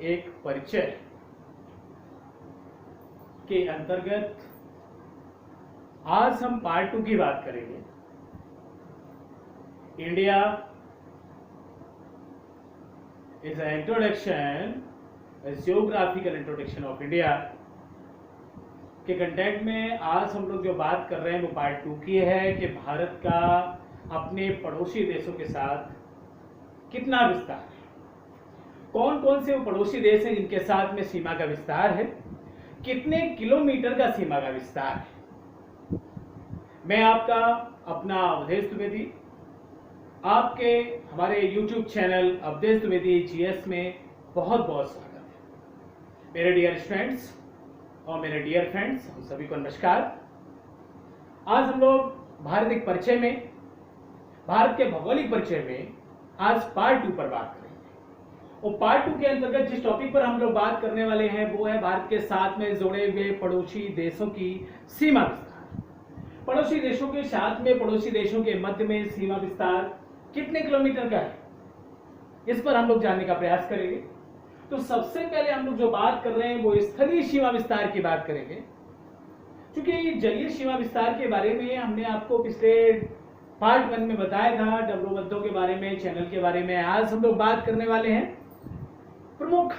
एक परिचय के अंतर्गत आज हम पार्ट 2 की बात करेंगे। India is an introduction, a geographical introduction of India के कंटेंट में आज हम लोग जो बात कर रहे हैं वो पार्ट 2 की है कि भारत का अपने पड़ोसी देशों के साथ कितना विस्तार है, कौन कौन से वो पड़ोसी देश हैं जिनके साथ में सीमा का विस्तार है, कितने किलोमीटर का सीमा का विस्तार है। मैं आपका अपना अवधेश द्विवेदी आपके हमारे YouTube channel Awadhesh Dwivedi GS में बहुत बहुत स्वागत है। मेरे डियर स्टूडेंट्स और मेरे डियर फ्रेंड्स, हम सभी को नमस्कार। आज हम लोग भारत परिचय में, भारत के भौगोलिक परिचय में आज पार्ट 2 पर बात करेंगे। और पार्ट 2 के अंतर्गत जिस टॉपिक पर हम लोग बात करने वाले हैं वो है भारत के साथ में जुड़े हुए पड़ोसी देशों की सीमा विस्तार। पड़ोसी देशों के साथ में, पड़ोसी देशों के मध्य में सीमा विस्तार कितने किलोमीटर का है, इस पर हम लोग जानने का प्रयास करेंगे। तो सबसे पहले हम लोग जो बात कर रहे हैं वो स्थलीय सीमा विस्तार की बात करेंगे, क्योंकि जलीय सीमा विस्तार के बारे में हमने आपको पिछले पार्ट 1 में बताया था, डब्ल्यूबद्धों के बारे में, चैनल के बारे में। आज हम लोग बात करने वाले हैं प्रमुख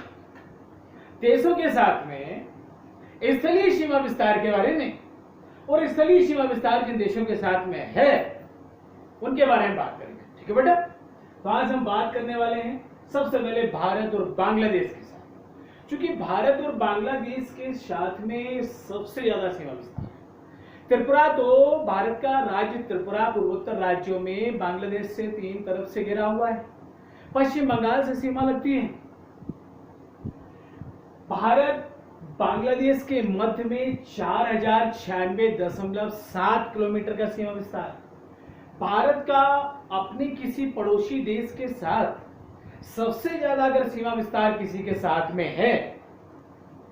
देशों के साथ में स्थलीय सीमा विस्तार के बारे में, और स्थलीय सीमा विस्तार जिन देशों के साथ में है उनके बारे में बात करेंगे। ठीक है बेटा, तो आज हम बात करने वाले हैं सबसे पहले भारत और बांग्लादेश के साथ, क्योंकि भारत और बांग्लादेश के साथ में सबसे ज्यादा सीमा विस्तार है। त्रिपुरा, तो भारत का राज्य त्रिपुरा पूर्वोत्तर राज्यों में बांग्लादेश से 3 तरफ से घिरा हुआ है। पश्चिम बंगाल से सीमा लगती है। भारत बांग्लादेश के मध्य में 4096.7 किलोमीटर का सीमा विस्तार है। भारत का अपने किसी पड़ोसी देश के साथ सबसे ज्यादा अगर सीमा विस्तार किसी के साथ में है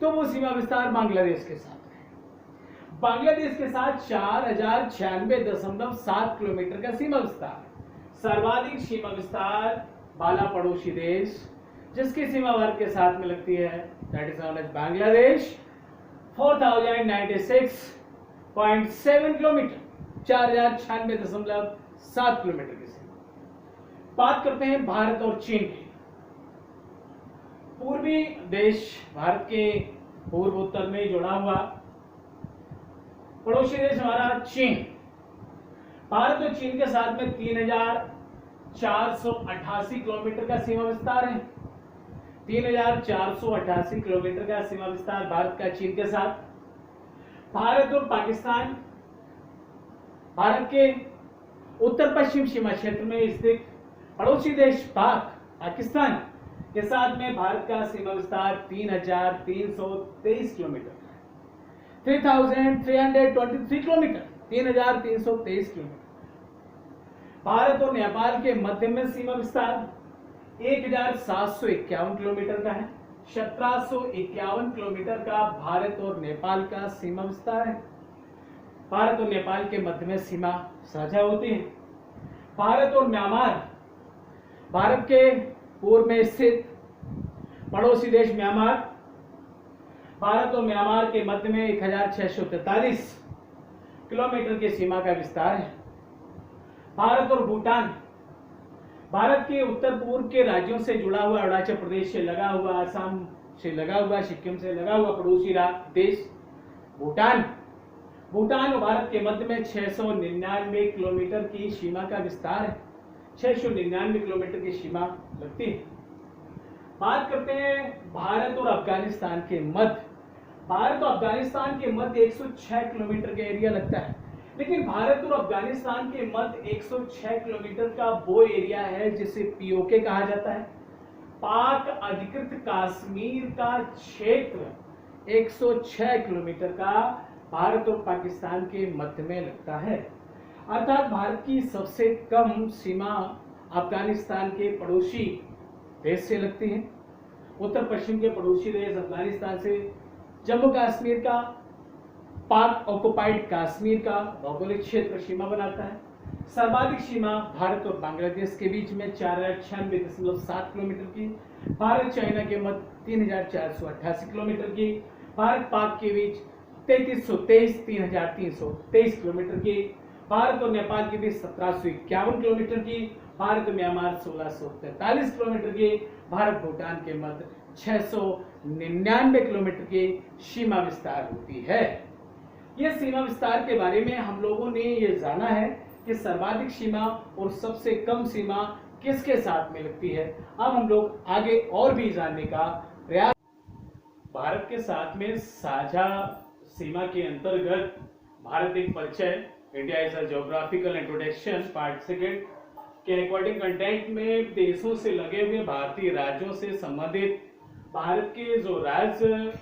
तो वो सीमा विस्तार बांग्लादेश के साथ है। बांग्लादेश के साथ 4096.7 किलोमीटर का सीमा विस्तार। सर्वाधिक सीमा विस्तार वाला पड़ोसी देश जिसकी सीमा भारत के साथ में लगती है, that is known as Bangladesh. 4096.7 kilometre, 4096.7 kilometre की सीमा। बात करते हैं भारत और चीन की। पूर्वी देश, भारत के पूर्व उत्तर में जुड़ा हुआ पड़ोसी देश हमारा चीन। भारत और चीन के साथ में 3488 किलोमीटर का सीमा विस्तार है। 3488 किलोमीटर का सीमा विस्तार भारत का चीन के साथ। भारत और पाकिस्तान, भारत के उत्तर पश्चिम सीमा क्षेत्र में स्थित पड़ोसी देश पाकिस्तान के साथ में भारत का सीमा विस्तार 3323 किलोमीटर, 3323 किलोमीटर, 3323 किलोमीटर। भारत और नेपाल के मध्य में सीमा विस्तार 1751 किलोमीटर का है। 1751 किलोमीटर का भारत और नेपाल का सीमा विस्तार है। भारत और नेपाल के मध्य में सीमा साझा होती है। भारत और म्यांमार, भारत के पूर्व में स्थित पड़ोसी देश म्यांमार, भारत और म्यांमार के मध्य में 1643 किलोमीटर की सीमा का विस्तार है। भारत और भूटान, भारत के उत्तर पूर्व के राज्यों से जुड़ा हुआ, अरुणाचल प्रदेश से लगा हुआ, असम से लगा हुआ, सिक्किम से लगा हुआ पड़ोसी देश भूटान। भूटान और भारत के मध्य में 699 किलोमीटर की सीमा का विस्तार है। 699 किलोमीटर की सीमा लगती है। बात करते हैं भारत और अफगानिस्तान के मध्य। भारत और अफगानिस्तान के मध्य 106 किलोमीटर का एरिया लगता है, लेकिन भारत और अफगानिस्तान के मध्य 106 किलोमीटर का वो एरिया है जिसे पीओके कहा जाता है। पाक अधिकृत कश्मीर का क्षेत्र 106 किलोमीटर का भारत और पाकिस्तान के मध्य में लगता है। अर्थात भारत की सबसे कम सीमा अफगानिस्तान के पड़ोसी देश से लगती है। उत्तर पश्चिम के पड़ोसी देश अफगानिस्तान से जम्मू कश्मीर का, पाक ऑक्युपाइड कश्मीर का भौगोलिक क्षेत्र सीमा बनाता है। सर्वाधिक सीमा भारत और बांग्लादेश के बीच में 496.7 किलोमीटर की, भारत चाइना के मध्य 3488 किलोमीटर की, भारत पाक के बीच 3323 किलोमीटर की, भारत और नेपाल के बीच 1751 किलोमीटर की, भारत म्यांमार 1643 किलोमीटर की, भारत भूटान के मध्य 699 किलोमीटर की सीमा विस्तार होती है। यह सीमा विस्तार के बारे में हम लोगों ने ये जाना है कि सर्वाधिक सीमा और सबसे कम सीमा किसके साथ में लगती है। अब हम लोग आगे और भी जानने का प्रयास। भारत के साथ में साझा सीमा के अंतर्गत भारत एक परिचय, India is a geographical introduction part second के रिकॉर्डिंग कंटेंट में देशों से लगे हुए भारतीय राज्यों से संबंधित भारत के जो राज्य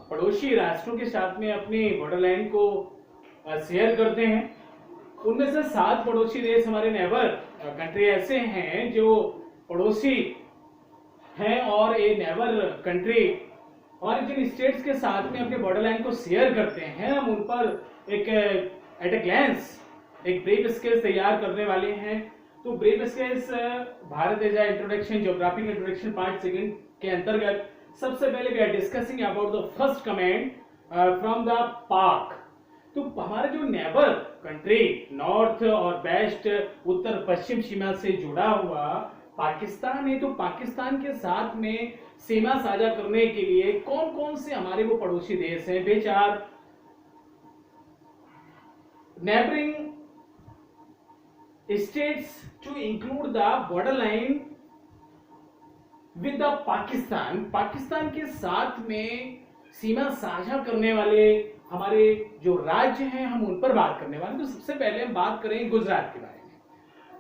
पड़ोसी राष्ट्रों के साथ में अपनी बॉर्डर लाइन को शेयर करते हैं, उनमें से 7 पड़ोसी देश हमारे नेबर कंट्री ऐसे हैं जो पड़ोसी हैं और ये नेबर कंट्री और जिन स्टेट्स के साथ में अपने बॉर्डर लाइन को शेयर करते हैं, हम उन पर एक एट ए ग्लैंस एक ब्रीफ स्केच तैयार करने वाले हैं। तो brief sketch Bharat as a introduction geographic introduction part second के अंतर्गत सबसे पहले we are discussing about the first comment from the Pak. तो हमारे जो नेबर कंट्री नॉर्थ और वेस्ट उत्तर पश्चिम सीमा से जुड़ा हुआ पाकिस्तान है, तो पाकिस्तान के साथ में सीमा साझा करने के लिए कौन कौन से हमारे वो पड़ोसी देश हैं, which are neighbouring states to include the border line with the Pakistan. Pakistan के साथ में सीमा साझा करने वाले हमारे जो राज्य हैं, हम उन पर बात करने वाले। तो सबसे पहले हम बात करें गुजरात के बारे में।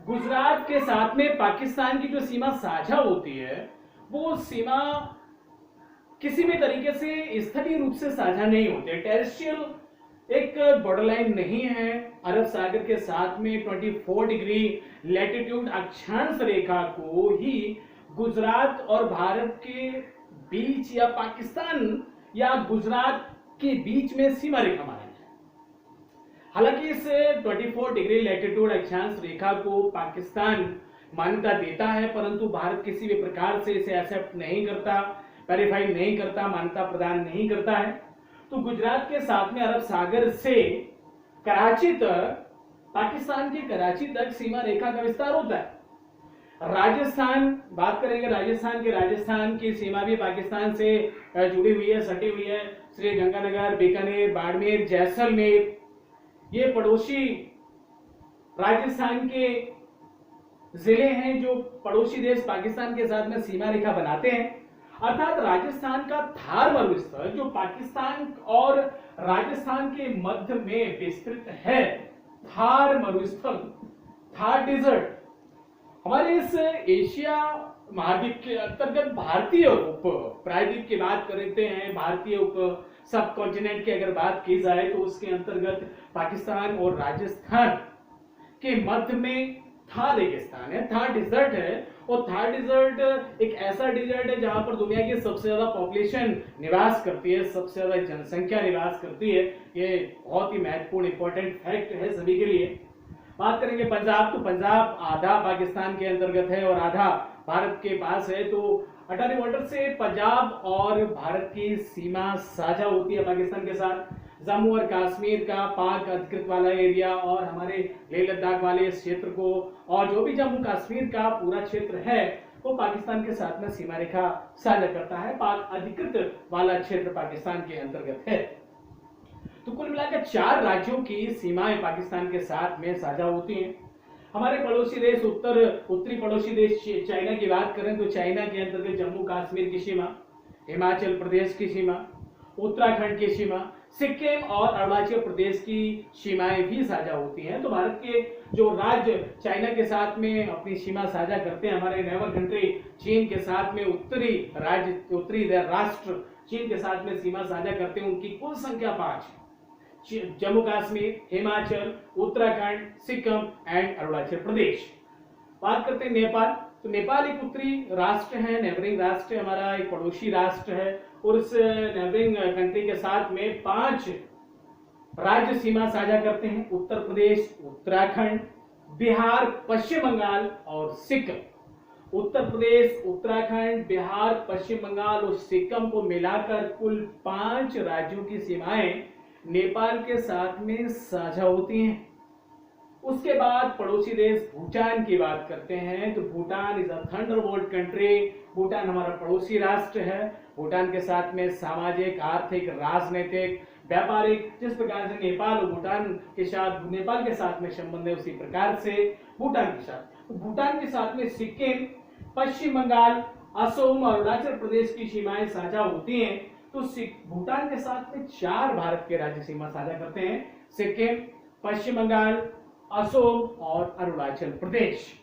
गुजरात के साथ में पाकिस्तान की जो सीमा साझा होती है, वो सीमा किसी भी तरीके से स्थलीय रूप से साझा नहीं होती, टेरेस्ट्रियल एक बॉर्डर लाइन नहीं है। अरब सागर के साथ में 24 डिग्री लैटिट्यूड अक्षांश रेखा को ही गुजरात और भारत के बीच या पाकिस्तान या गुजरात के बीच में सीमा रेखा माना है। हालांकि इस 24 डिग्री लैटिट्यूड अक्षांश रेखा को पाकिस्तान मान्यता देता है, परंतु भारत किसी भी प्रकार से इसे एक्सेप्ट नहीं करता, वेरीफाई नहीं करता, मान्यता प्रदान नहीं करता है। तो गुजरात के साथ में अरब सागर से कराची तक, पाकिस्तान के कराची तक सीमा रेखा का विस्तार होता है। राजस्थान बात करेंगे, राजस्थान की सीमा भी पाकिस्तान से जुड़ी हुई है, सटी हुई है। श्री गंगानगर, बीकानेर, बाड़मेर, जैसलमेर, ये पड़ोसी राजस्थान के जिले हैं जो पड़ोसी देश पाकिस्तान के साथ में सीमा रेखा बनाते हैं। अर्थात राजस्थान का थार मरुस्थल जो पाकिस्तान और राजस्थान के मध्य में विस्तृत है, थार मरुस्थल, थार डेजर्ट, हमारे इस एशिया महाद्वीप के अंतर्गत भारतीय उप प्रायद्वीप की बात करते हैं, भारतीय उप सब कॉन्टिनेंट की अगर बात की जाए तो उसके अंतर्गत पाकिस्तान और राजस्थान के मध्य में थार रेगिस्तान है, थार डिजर्ट है। और थार डिजर्ट एक ऐसा डिजर्ट है जहां पर दुनिया की सबसे ज्यादा पॉपुलेशन निवास करती है, सबसे ज्यादा जनसंख्या निवास करती है। ये बहुत ही महत्वपूर्ण इंपॉर्टेंट फैक्ट है सभी के लिए। बात करेंगे पंजाब, तो पंजाब आधा पाकिस्तान के अंतर्गत है और आधा भारत के पास है। तो अटारी बॉर्डर से पंजाब और भारत की सीमा साझा होती है पाकिस्तान के साथ। जम्मू और कश्मीर का पाक अधिकृत वाला एरिया और हमारे लेह लद्दाख वाले इस क्षेत्र को और जो भी जम्मू कश्मीर का पूरा क्षेत्र है वो पाकिस्तान के साथ में सीमा रेखा साझा करता है। पाक अधिकृत वाला क्षेत्र पाकिस्तान के अंतर्गत है। तो कुल मिलाकर 4 राज्यों की सीमाएं पाकिस्तान के साथ में साझा होती हैं। हमारे पड़ोसी देश उत्तरी पड़ोसी देश चाइना की बात करें तो चाइना के अंतर्गत जम्मू कश्मीर की सीमा, हिमाचल प्रदेश की सीमा, उत्तराखंड की सीमा, सिक्किम और अरुणाचल प्रदेश की सीमाएं भी साझा होती हैं। तो भारत के जो राज्य चाइना के साथ में अपनी सीमा साझा करते हैं, हमारे नेबर कंट्री चीन के साथ में उत्तरी राष्ट्र चीन के साथ में सीमा साझा करते हैं, उनकी कुल संख्या 5 है। जम्मू कश्मीर, हिमाचल, उत्तराखंड, सिक्किम एंड अरुणाचल प्रदेश। बात करते हैं नेपाल, तो नेपाल एक उत्तरी राष्ट्र है, नेबरिंग राष्ट्र है, हमारा एक पड़ोसी राष्ट्र है और उस नेबरिंग कंट्री के साथ में 5 राज्य सीमा साझा करते हैं, उत्तर प्रदेश, उत्तराखंड, बिहार, पश्चिम बंगाल और सिक्किम। उत्तर प्रदेश, उत्तराखंड, बिहार, पश्चिम बंगाल और सिक्किम को मिलाकर कुल 5 राज्यों की सीमाएं नेपाल के साथ में साझा होती हैं। उसके बाद पड़ोसी देश भूटान की बात करते हैं तो Bhutan is a Thunderbolt country. Bhutan हमारा पड़ोसी राष्ट्र है। भूटान के साथ में सामाजिक, आर्थिक, राजनीतिक, व्यापारिक, जिस प्रकार से नेपाल और नेपाल के साथ में संबंध है, उसी प्रकार से भूटान के साथ। तो भूटान के साथ में सिक्किम, पश्चिम बंगाल, असम और अरुणाचल प्रदेश की सीमाएं साझा होती हैं। तो भूटान के साथ में 4 भारत के राज्य सीमा साझा करते हैं, सिक्किम, पश्चिम बंगाल, असम और अरुणाचल प्रदेश।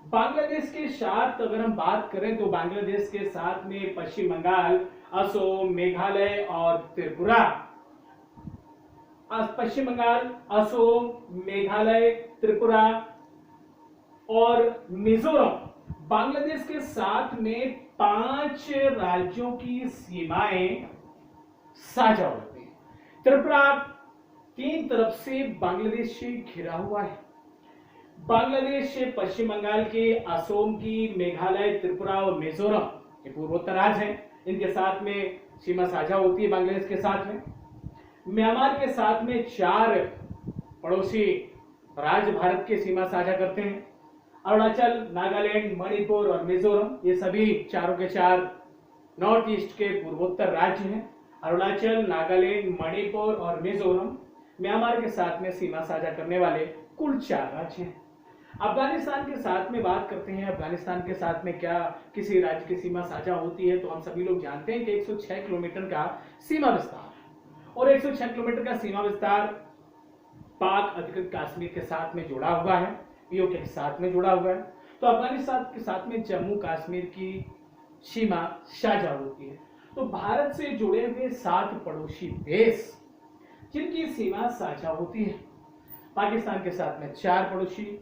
बांग्लादेश के साथ अगर हम बात करें तो बांग्लादेश के साथ में पश्चिम बंगाल, असम, मेघालय और त्रिपुरा। पश्चिम बंगाल, असम, मेघालय, त्रिपुरा और मिजोरम बांग्लादेश के साथ में 5 राज्यों की सीमाएं साझा होती हैं। त्रिपुरा 3 तरफ से बांग्लादेश से घिरा हुआ है। बांग्लादेश से पश्चिम बंगाल के, असम की, मेघालय, त्रिपुरा और मिजोरम ये पूर्वोत्तर राज्य हैं, इनके साथ में सीमा साझा होती है बांग्लादेश के साथ में। म्यांमार के साथ में 4 पड़ोसी राज्य भारत के सीमा साझा करते हैं, अरुणाचल, नागालैंड, मणिपुर और मिजोरम। ये सभी चारों के 4 नॉर्थ ईस्ट के पूर्वोत्तर राज्य हैं। अरुणाचल, नागालैंड, मणिपुर और मिजोरम म्यांमार के साथ में सीमा साझा करने वाले कुल 4 राज्य हैं। अफगानिस्तान के साथ में बात करते हैं। अफगानिस्तान के साथ में क्या किसी राज्य की सीमा साझा होती है, तो हम सभी लोग जानते हैं कि 106 किलोमीटर का सीमा विस्तार है और 106 किलोमीटर का सीमा विस्तार पाक अधिकृत कश्मीर के साथ में जुड़ा हुआ है, पीओके के साथ में जुड़ा हुआ है। तो अफगानिस्तान के साथ में जम्मू कश्मीर की सीमा साझा होती है। तो भारत से जुड़े हुए 7 पड़ोसी देश जिनकी सीमा साझा होती है, पाकिस्तान के साथ में 4 पड़ोसी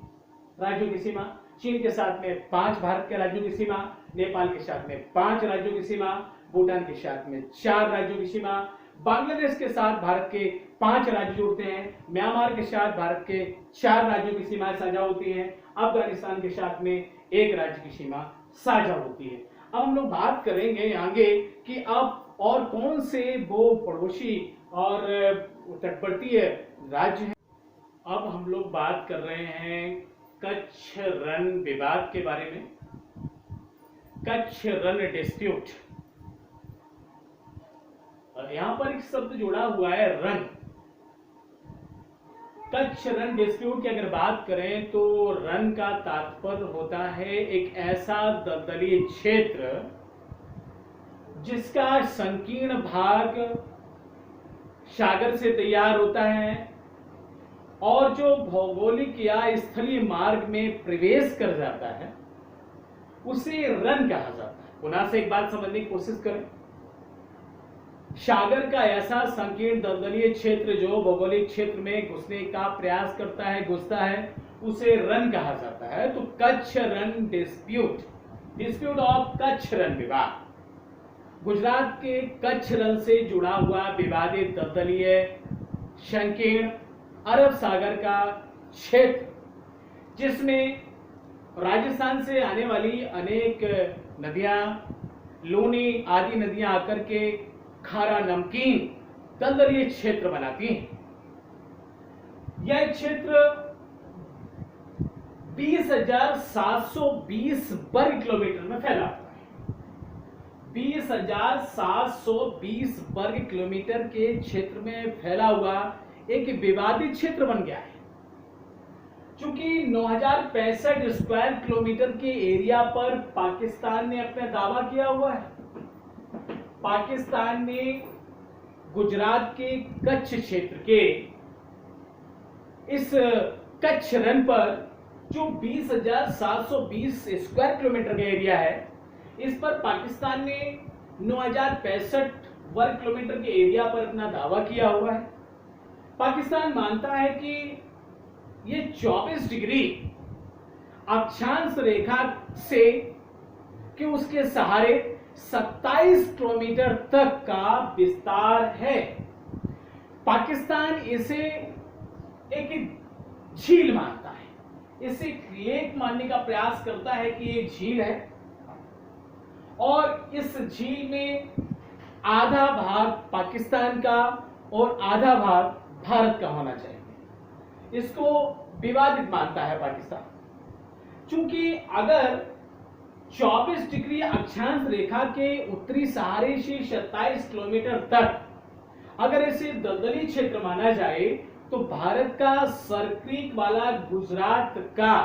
राज्यों की सीमा, चीन के साथ में 5 भारत के राज्यों की सीमा, नेपाल के साथ में 5 राज्यों की सीमा, भूटान के साथ में 4 राज्यों की सीमा, बांग्लादेश के साथ भारत के 5 राज्य जुड़ते हैं, म्यांमार के साथ भारत के 4 राज्यों की सीमाएं साझा होती हैं, अफगानिस्तान के साथ में 1 राज्य की सीमा साझा होती है। अब हम लोग बात करेंगे आगे कि अब और कौन से वो पड़ोसी और तटवर्तीय राज्य हैं। अब हम लोग बात कर रहे हैं कच्छ रण विवाद के बारे में। कच्छ रण डिस्प्यूट, और यहां पर एक शब्द जुड़ा हुआ है रण। कच्छ रण डिस्प्यूट की अगर बात करें तो रण का तात्पर्य होता है एक ऐसा दलदली क्षेत्र जिसका संकीर्ण भाग सागर से तैयार होता है और जो भौगोलिक या स्थलीय मार्ग में प्रवेश कर जाता है उसे रण कहा जाता है। पुनः से एक बात समझने की कोशिश करें। सागर का ऐसा संकीर्ण दलदलीय क्षेत्र जो भौगोलिक क्षेत्र में घुसने का प्रयास करता है, घुसता है, उसे रण कहा जाता है। तो Kutch Rann dispute, dispute of Kutch Rann विवाद, गुजरात के कच्छ रण से जुड़ा हुआ विवादित दलदलीय संकीर्ण अरब सागर का क्षेत्र जिसमें राजस्थान से आने वाली अनेक नदियां, लूनी आदि नदियां आकर के खारा नमकीन दलदलीय क्षेत्र बनाती हैं। यह क्षेत्र 20,720 वर्ग किलोमीटर में फैला हुआ है। 20,720 वर्ग किलोमीटर के क्षेत्र में फैला हुआ एक विवादित क्षेत्र बन गया है। चूंकि 9,065 स्क्वायर किलोमीटर के एरिया पर पाकिस्तान ने अपना दावा किया हुआ है। पाकिस्तान ने गुजरात के कच्छ क्षेत्र के इस कच्छ रण पर जो 20,720 स्क्वायर किलोमीटर का एरिया है, इस पर पाकिस्तान ने 9,065 वर्ग किलोमीटर के एरिया पर अपना दावा किया हुआ है। पाकिस्तान मानता है कि ये 24 डिग्री अक्षांश रेखा से कि उसके सहारे 27 किलोमीटर तक का विस्तार है। पाकिस्तान इसे एक झील मानता है, इसे लेक मानने का प्रयास करता है कि ये झील है और इस झील में आधा भाग पाकिस्तान का और आधा भाग भारत का होना चाहिए। इसको विवादित मानता है पाकिस्तान, क्योंकि अगर 24 डिग्री अक्षांश रेखा के उत्तरी सहारे से 27 किलोमीटर तक अगर इसे दलदली क्षेत्र माना जाए तो भारत का सरक्रीक वाला गुजरात का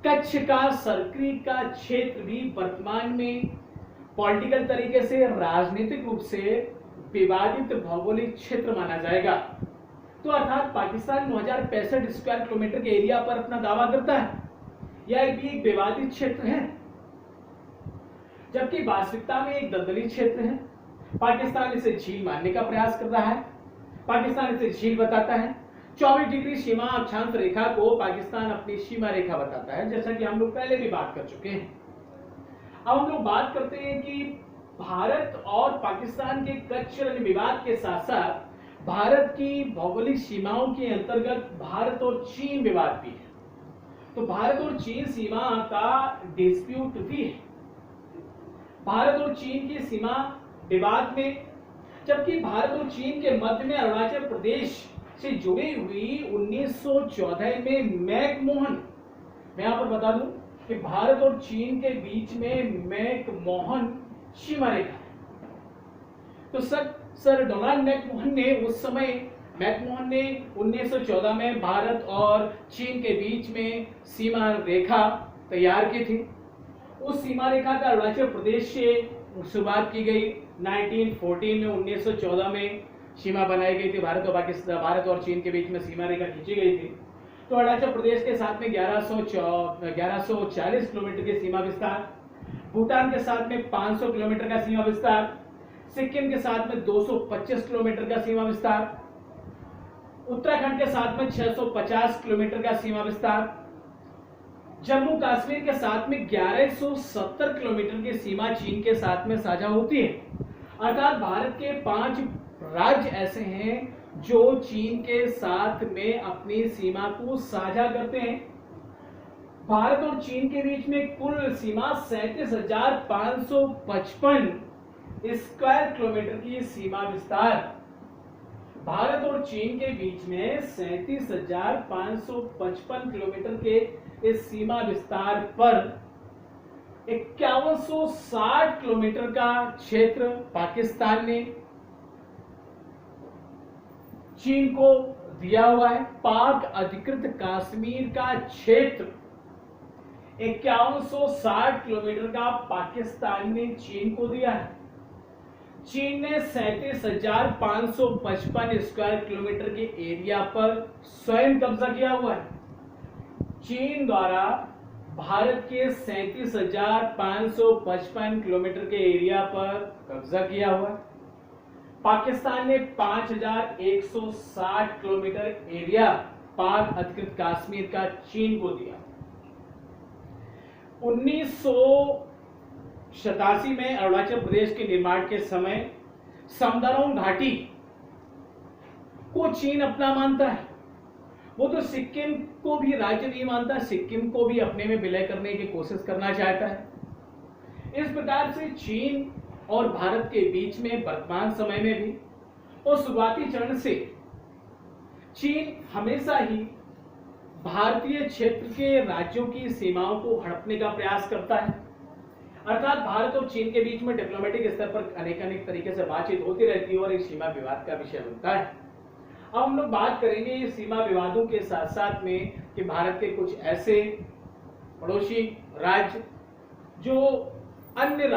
कच्छ का सरक्रीक का क्षेत्र भी वर्तमान में पॉलिटिकल तरीके से राजनीतिक रूप से विवादित भौगोलिक क्षेत्र माना जाएगा। तो अर्थात पाकिस्तान 2065 स्क्वायर किलोमीटर के एरिया पर अपना दावा करता है, यह भी एक विवादित क्षेत्र है, जबकि वास्तविकता में एक दलदली क्षेत्र है। पाकिस्तान इसे झील मानने का प्रयास कर रहा है, पाकिस्तान इसे झील बताता है। 24 डिग्री सीमा अक्षांश रेखा को पाकिस्तान अपनी सीमा रेखा बताता है, जैसा कि हम लोग पहले भी बात कर चुके हैं। अब हम लोग बात करते हैं कि भारत और पाकिस्तान के कच्छ रण विवाद के साथ साथ भारत की भौगोलिक सीमाओं के अंतर्गत भारत और चीन विवाद भी है। तो भारत और चीन सीमा का डिस्प्यूट भी है। भारत और चीन की सीमा विवाद में, जबकि भारत और चीन के मध्य में अरुणाचल प्रदेश से जुड़ी हुई 1914 में मैकमोहन, मैं यहां पर बता दूं कि भारत और चीन के बीच में मैकमोहन सीमा रेखा है। तो सर डोनाल्ड मैकमोहन ने उस समय 1914 में भारत और चीन के बीच में सीमा रेखा तैयार की थी। उस सीमा रेखा का अरुणाचल प्रदेश से शुरुआत की गई 1914 में। 1914 में सीमा बनाई गई थी, भारत और चीन के बीच में सीमा रेखा खींची गई थी। तो अरुणाचल प्रदेश के साथ में 1140 किलोमीटर की सीमा विस्तार, भूटान के साथ में 500 किलोमीटर का सीमा विस्तार, सिक्किम के साथ में 225 किलोमीटर का सीमा विस्तार, उत्तराखंड के साथ में 650 किलोमीटर का सीमा विस्तार, जम्मू कश्मीर के साथ में 1170 किलोमीटर की सीमा चीन के साथ में साझा होती है। अर्थात भारत के 5 राज्य ऐसे हैं जो चीन के साथ में अपनी सीमा को साझा करते हैं। भारत और चीन के बीच में कुल सीमा 37,555 स्क्वायर किलोमीटर की सीमा विस्तार। भारत और चीन के बीच में 37,555 किलोमीटर के इस सीमा विस्तार पर 5160 किलोमीटर का क्षेत्र पाकिस्तान ने चीन को दिया हुआ है। पाक अधिकृत कश्मीर का क्षेत्र 5160 किलोमीटर का पाकिस्तान ने चीन को दिया है। चीन ने 37,555 स्क्वायर किलोमीटर के एरिया पर स्वयं कब्जा किया हुआ है। चीन द्वारा भारत के 37,555 किलोमीटर के एरिया पर कब्जा किया हुआ है। पाकिस्तान ने 5,160 किलोमीटर एरिया पाक अधिकृत कश्मीर का चीन को दिया। 1987 में अरुणाचल प्रदेश के निर्माण के समय समदरोंग घाटी को चीन अपना मानता है। वो तो सिक्किम को भी राज्य नहीं मानता, सिक्किम को भी अपने में विलय करने की कोशिश करना चाहता है। इस प्रकार से चीन और भारत के बीच में वर्तमान समय में भी और शुरुआती चरण से चीन हमेशा ही भारतीय क्षेत्र के राज्यों की सीमाओं को हड़पने का प्रयास करता है। अर्थात भारत और चीन के बीच में डिप्लोमेटिक स्तर पर अनेक तरीके से बातचीत होती रहती है और एक सीमा विवाद का विषय बनता है। अब हम लोग बात करेंगे सीमा विवादों के साथ साथ में कि भारत के कुछ ऐसे पड़ोसी राज्य जो अन्य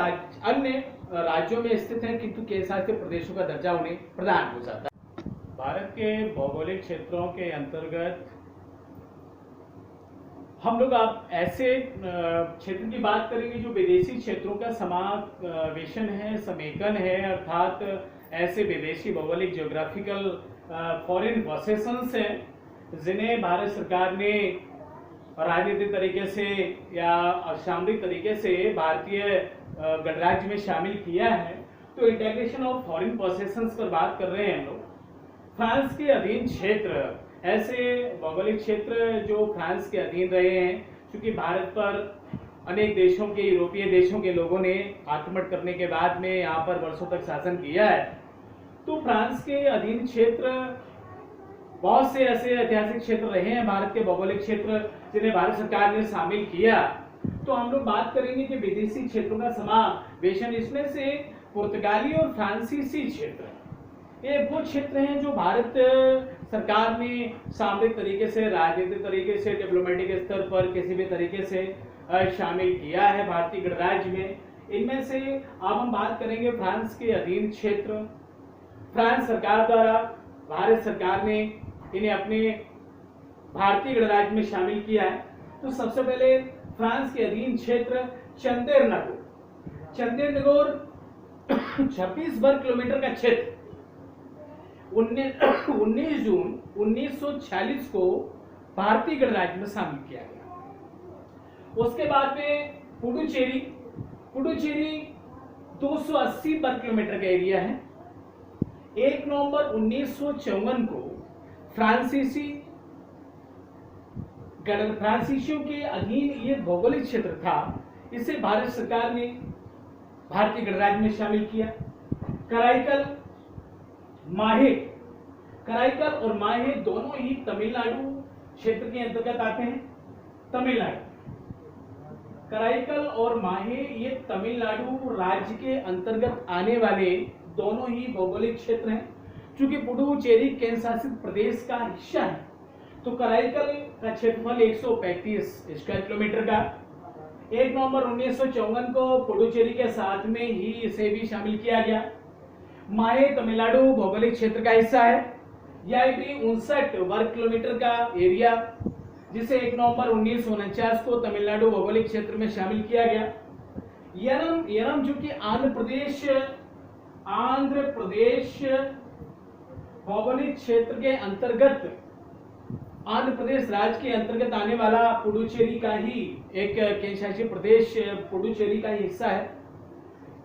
राज्यों में स्थित हैं किंतु केंद्रशासित प्रदेशों का दर्जा उन्हें प्रदान हो जाता है। भारत के भौगोलिक क्षेत्रों के अंतर्गत हम लोग आप ऐसे क्षेत्र की बात करेंगे जो विदेशी क्षेत्रों का समावेशन है, समेकन है, अर्थात ऐसे विदेशी भौगोलिक ज्योग्राफिकल फॉरेन पोसेशंस हैं जिन्हें भारत सरकार ने राजनीतिक तरीके से या सामरिक तरीके से भारतीय गणराज्य में शामिल किया है। तो इंटीग्रेशन ऑफ फॉरेन पोसेशंस पर बात कर रहे हैं हम लोग। फ्रांस के अधीन क्षेत्र ऐसे भौगोलिक क्षेत्र जो फ्रांस के अधीन रहे हैं, क्योंकि भारत पर अनेक देशों के, यूरोपीय देशों के लोगों ने आक्रमण करने के बाद में यहाँ पर वर्षों तक शासन किया है, तो फ्रांस के अधीन क्षेत्र बहुत से ऐसे ऐतिहासिक क्षेत्र रहे हैं भारत के भौगोलिक क्षेत्र जिन्हें भारत सरकार ने शामिल किया। तो हम लोग बात करेंगे कि विदेशी क्षेत्रों का समावेशन, इसमें से पुर्तगाली और फ्रांसीसी क्षेत्र ये वो क्षेत्र हैं जो भारत सरकार ने सामरिक तरीके से, राजनीतिक तरीके से, डिप्लोमेटिक स्तर पर किसी भी तरीके से शामिल किया है भारतीय गणराज्य में। इनमें से अब हम बात करेंगे फ्रांस के अधीन क्षेत्र। फ्रांस सरकार द्वारा भारत सरकार ने इन्हें अपने भारतीय गणराज्य में शामिल किया है। तो सबसे पहले फ्रांस के अधीन क्षेत्र चंदेरनगोर 26 वर्ग किलोमीटर का क्षेत्र 19 जून 1946 को भारतीय गणराज्य में शामिल किया गया। उसके बाद में पुडुचेरी 280 वर्ग किलोमीटर का एरिया है। 1 नवंबर 1954 को फ्रांसीसियों के अधीन ये भौगोलिक क्षेत्र था, इसे भारत सरकार ने भारतीय गणराज्य में शामिल किया। कराईकल और माहे दोनों ही तमिलनाडु क्षेत्र के अंतर्गत आते हैं। कराईकल और माहे ये तमिलनाडु राज्य के अंतर्गत आने वाले दोनों ही भौगोलिक क्षेत्र हैं। चूंकि पुडुचेरी केंद्र शासित प्रदेश का हिस्सा है, तो कराईकल का क्षेत्रफल 135 स्क्वायर किलोमीटर का। 1 नवंबर 1954 को पुडुचेरी के साथ में ही इसे भी शामिल किया गया। माहे तमिलनाडु भौगोलिक क्षेत्र का हिस्सा है। यह भी 59 वर्ग किलोमीटर का एरिया, जिसे 1 नवंबर 1949 को तमिलनाडु भौगोलिक क्षेत्र में शामिल किया गया। यनम जो कि आंध्र प्रदेश भौगोलिक क्षेत्र के अंतर्गत, आंध्र प्रदेश राज्य के अंतर्गत आने वाला पुडुचेरी का ही एक केंद्र शासित प्रदेश पुडुचेरी का ही हिस्सा है।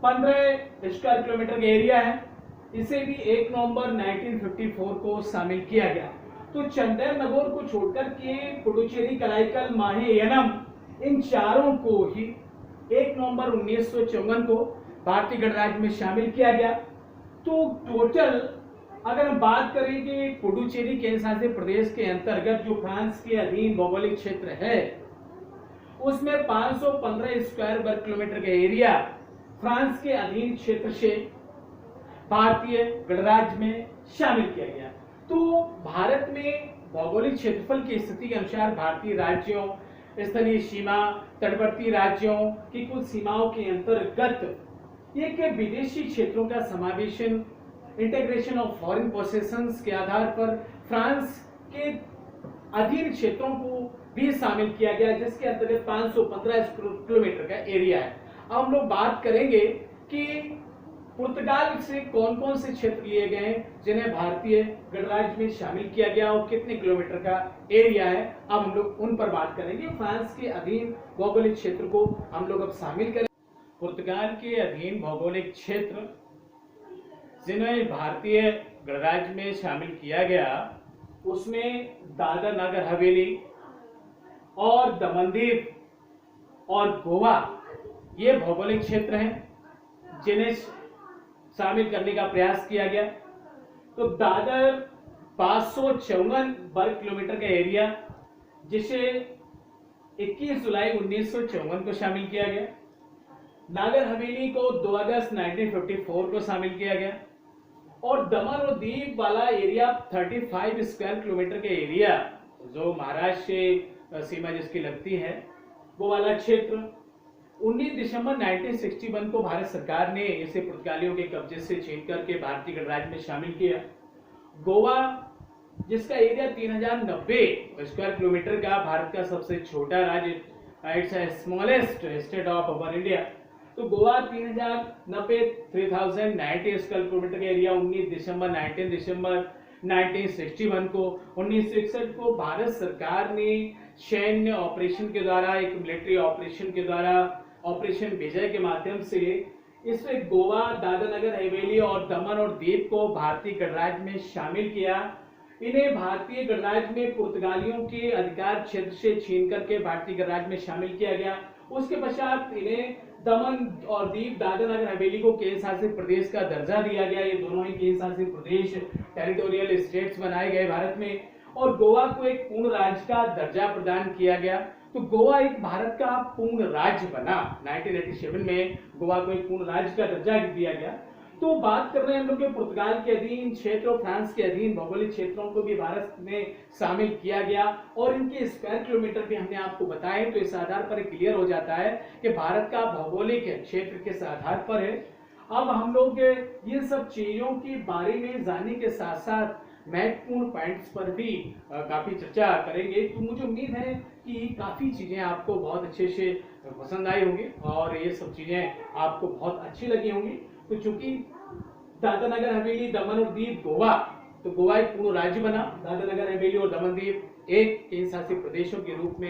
15 स्क्वायर किलोमीटर का एरिया है। इसे भी 1 नवंबर 1954 को शामिल किया गया। तो चंदेरनगोर को छोड़कर के पुडुचेरी, कराईकल, माहे, यनम इन चारों को ही 1 नवंबर 1954 को भारतीय गणराज्य में शामिल किया गया। तो टोटल अगर हम बात करें कि पुडुचेरी केंद्र शासित प्रदेश के अंतर्गत जो फ्रांस के अधीन भौगोलिक क्षेत्र है, उसमें 515 स्क्वायर वर्ग किलोमीटर का एरिया फ्रांस के अधीन क्षेत्र से भारतीय गणराज्य में शामिल किया गया। तो भारत में भौगोलिक क्षेत्रफल की स्थिति के अनुसार भारतीय राज्यों, स्थलीय सीमा, तटवर्ती राज्यों की कुछ सीमाओं के अंतर्गत एक विदेशी क्षेत्रों का समावेशन, इंटीग्रेशन ऑफ फॉरेन पोसेशंस के आधार पर फ्रांस के अधीन क्षेत्रों को भी शामिल किया गया, जिसके अंतर्गत 515 किलोमीटर का एरिया है। अब हम लोग बात करेंगे कि पुर्तगाल से कौन कौन से क्षेत्र लिए गए हैं जिन्हें भारतीय गणराज्य में शामिल किया गया और कितने किलोमीटर का एरिया है। अब हम लोग उन पर बात करेंगे। फ्रांस के अधीन भौगोलिक क्षेत्र को हम लोग अब शामिल करें। पुर्तगाल के अधीन भौगोलिक क्षेत्र जिन्हें भारतीय गणराज्य में शामिल किया गया, उसमें दादर नगर हवेली और दमनदीव और गोवा ये भौगोलिक क्षेत्र हैं जिन्हें शामिल करने का प्रयास किया गया। तो दादर 554 वर्ग किलोमीटर का एरिया, जिसे 21 जुलाई 1954 को शामिल किया गया। नागर हवेली को 2 अगस्त 1954 को शामिल किया गया। और दमन और दीव वाला एरिया 35 स्क्वायर किलोमीटर का एरिया, जो महाराष्ट्र से सीमा जिसकी लगती है, वो वाला क्षेत्र 19 दिसंबर 1961 को भारत सरकार ने इसे पुर्तगालियों के कब्जे से छीन करके भारतीय गणराज्य में शामिल किया। गोवा, जिसका एरिया 3090 स्क्वायर किलोमीटर का, भारत का सबसे छोटा राज्य, it's smallest state of our India. तो गोवा 3090 स्क्वायर किलोमीटर का एरिया 19 दिसंबर 1961 को 1961 को भारत सरकार ने सैन्य ऑपरेशन के द्वारा, एक मिलिट्री ऑपरेशन के द्वारा, ऑपरेशन विजय के माध्यम से इसमें गोवा, दादर नगर हवेली और दमन और दीव को भारतीय गणराज्य में शामिल किया। इन्हें भारतीय गणराज्य में पुर्तगालियों के अधिकार क्षेत्र से छीन करके भारतीय गणराज्य में शामिल किया गया। उसके पश्चात इन्हें दमन और दीव दादरा नगर हवेली को केंद्र शासित प्रदेश का दर्जा दिया गया। ये दोनों ही केंद्र शासित प्रदेश टेरिटोरियल स्टेट्स बनाए गए भारत में, और गोवा को एक पूर्ण राज्य का दर्जा प्रदान किया गया। तो गोवा एक भारत का पूर्ण राज्य बना। 1987 में गोवा को एक पूर्ण राज्य का दर्जा दिया गया। तो बात कर रहे हैं हम लोग पुर्तगाल के अधीन क्षेत्र और फ्रांस के अधीन भौगोलिक क्षेत्रों को भी भारत में शामिल किया गया, और इनके स्क्वायर किलोमीटर भी हमने आपको बताए। तो इस आधार पर क्लियर हो जाता है कि भारत का भौगोलिक क्षेत्र किस आधार पर है। अब हम लोग ये सब चीजों के बारे में जानने के साथ साथ महत्वपूर्ण पॉइंट्स पर भी काफी चर्चा करेंगे। तो मुझे उम्मीद है कि काफी चीजें आपको बहुत अच्छे से पसंद आई होंगी और ये सब चीजें आपको बहुत अच्छी लगी होंगी। तो चूंकि दादरा नगर हवेली, दमन और दीव गोवा, तो गोवा एक पूर्ण राज्य बना। दादरा नगर हवेली और दमन दीव एक केंद्र शासित प्रदेशों के रूप में